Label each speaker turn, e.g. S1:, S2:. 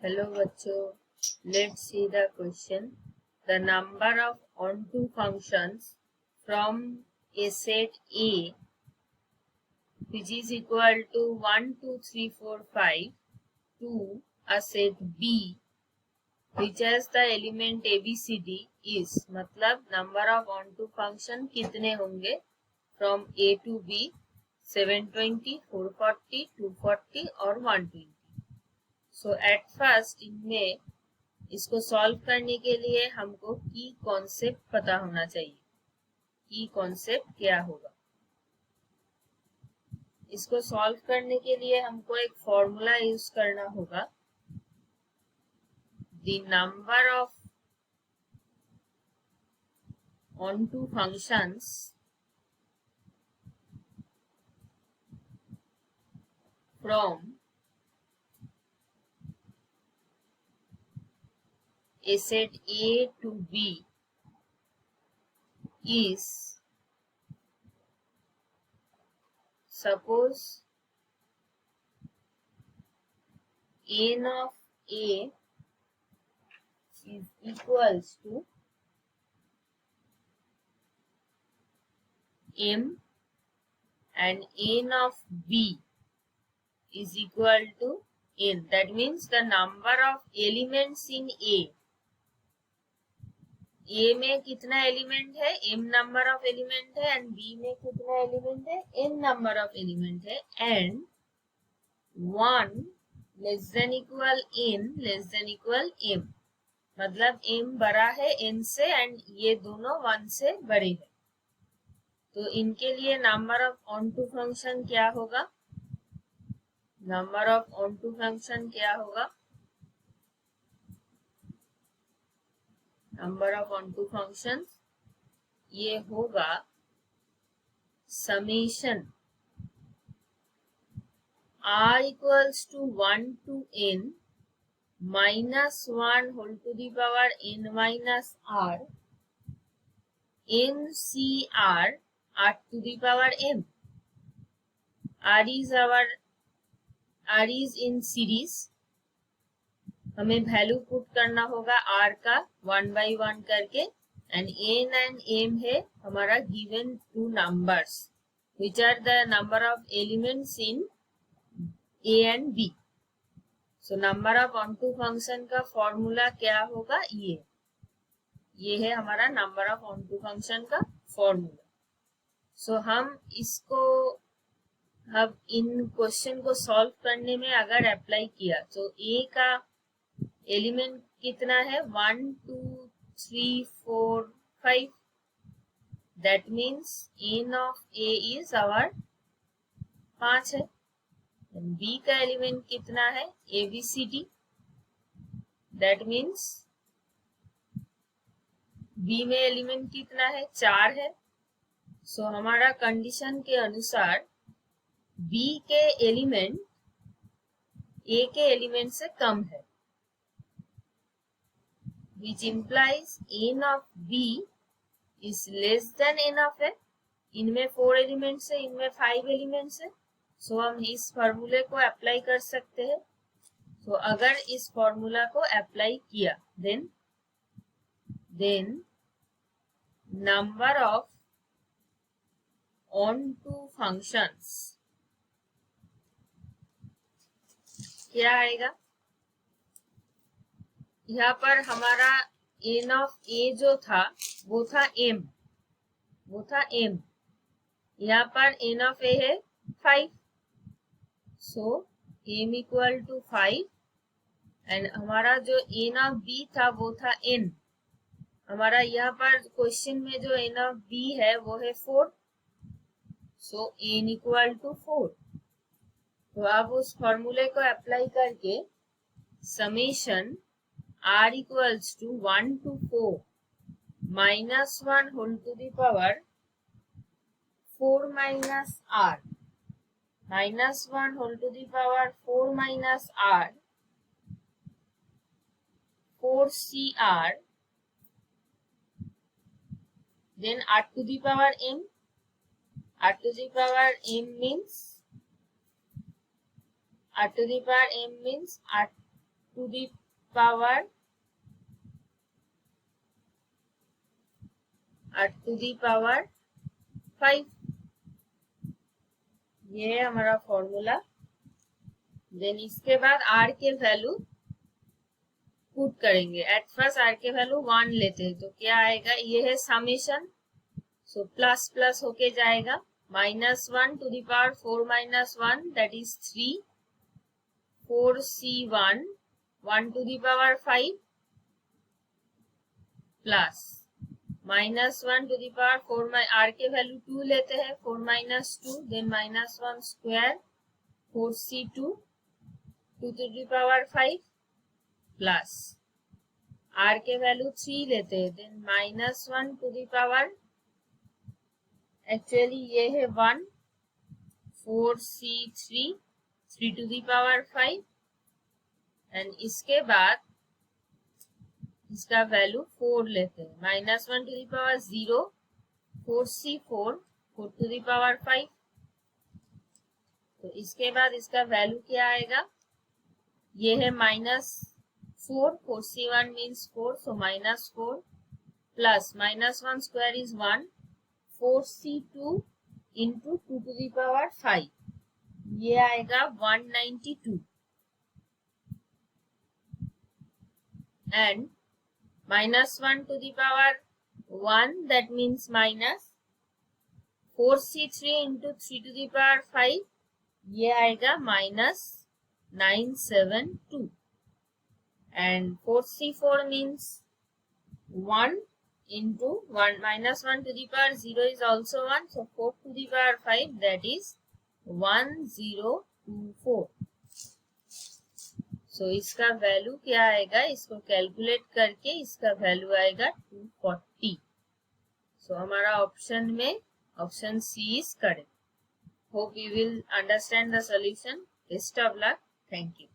S1: Hello बच्चों, let's see the question. The number of onto functions from a set A which is equal to 1, 2, 3, 4, 5 to a set B which has the element ABCD is मतलब number of onto function कितने होंगे from A to B 720, 440, 240 और 120. So at first इनमें इसको solve करने के लिए हमको की कॉन्सेप्ट पता होना चाहिए. की कॉन्सेप्ट क्या होगा? इसको सॉल्व करने के लिए हमको एक फॉर्मूला यूज करना होगा. The number of onto functions from a set A to B is, suppose n of A is equals to m and n of B is equal to n. That means the number of elements in A. A में कितना element है? m number of element है. And B में कितना element है? n number of element है. And 1 less than equal n less than equal m. मतलब m बड़ा है n से एंड ये दोनों 1 से बड़े हैं. तो इनके लिए नंबर ऑफ onto फंक्शन क्या होगा? नंबर ऑफ onto फंक्शन क्या होगा? नंबर ऑफ onto फंक्शन ये होगा summation r equals to 1 to n minus 1 whole to the power n minus r n c r r to the power m. r is in series. हमें value put करना होगा r का 1 by 1 करके. And n and m है हमारा given two numbers which are the number of elements in a and b. So number of onto function का formula क्या होगा? ये है हमारा नंबर ऑफ onto फंक्शन का फॉर्मूला. सो हम इसको अब इन क्वेश्चन को सॉल्व करने में अगर अप्लाई किया तो a का एलिमेंट कितना है? 1, 2, 3, 4, 5. That means n of a is our 5 है. b का एलिमेंट कितना है? ABCD. दैट मीन्स b में एलिमेंट कितना है? 4 है. सो हमारा कंडीशन के अनुसार b के एलिमेंट a के एलिमेंट से कम है, which implies n of b is less than n of a. इनमें 4 एलिमेंट्स है, इनमें 5 एलिमेंट्स है. सो हम इस फॉर्मूले को अप्लाई कर सकते हैं. तो अगर इस फॉर्मूला को अप्लाई किया then number of onto functions क्या आएगा? यहाँ पर हमारा n of a जो था वो था m. यहाँ पर n of a है 5. सो m इक्वल टू 5 एंड हमारा जो n of b था वो था n. हमारा यहाँ पर क्वेश्चन में जो n of b है वो है 4. So n equal to 4. तो अब उस फॉर्मूले को अप्लाई करके summation r equals to 1 to 4 minus 1 whole to the power 4 minus r minus 1 whole to the power 4 minus r 4cr then r to the power m. r to the power m means r to the power m means r to the power 5। ये है हमारा formula. Then इसके बाद r के value put करेंगे। At first r के value 1 लेते हैं तो क्या आएगा, ये है समेशन, सो प्लस प्लस होके जाएगा। -1 to the power 4 - 1 that is 3, 4c1 1 to the power 5 plus -1 to the power 4 r के वैल्यू 2 लेते हैं, 4 - 2 then -1 square 4c2 2 to the power 5 plus r के वैल्यू 3 लेते हैं, then -1 to the power, actually ये है 1, 4c3 3 to the power 5 and इसके बाद इसका वैल्यू 4 लेते हैं, -1 to the power 0, 4c4 4 to the power 5। तो इसके बाद इसका वैल्यू क्या आएगा, ये है -4, 4c1 means 4, so -4 plus -1 square is 1, 4c2 into 2 to the power 5, ये आएगा 192 and -1 to the power 1 that means minus 4c3 into 3 to the power 5, ये आएगा -972 and 4c4 means 1 into 1 -1 to the power 0 is also 1, so 4 to the power 5 that is 1024। so इसका value क्या आएगा, इसको calculate करके इसका वैल्यू आएगा 240। so हमारा ऑप्शन में option C is correct. Hope you will understand the solution. Best of luck. Thank you.